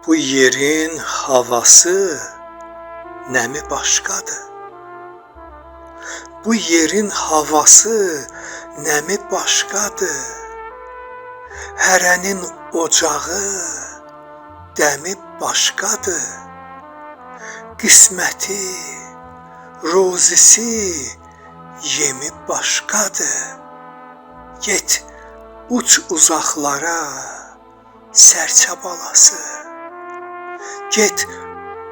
Bu yerin havası nəmi başqadır. Bu yerin havası nəmi başqadır. Hərənin ocağı dəmi başqadır. Qisməti, rozisi, yemi başqadır. Get uç uzaqlara, sərçə balası. Get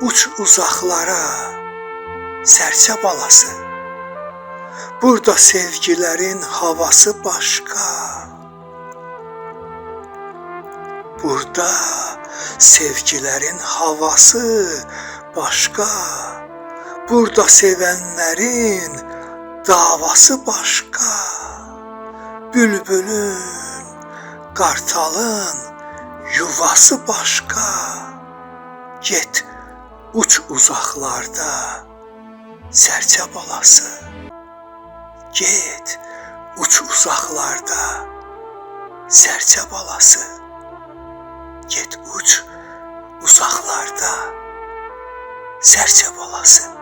uç uzaqlara, sərçə balası. Burada sevgilərin havası başqa. Burada sevgilərin havası başqa. Burada sevənlərin davası başqa. Bülbülün, qartalın yuvası başqa. Get uç uzaqlarda, sərçə balası. Get uç uzaqlarda, sərçə balası. Get uç uzaqlarda, sərçə balası.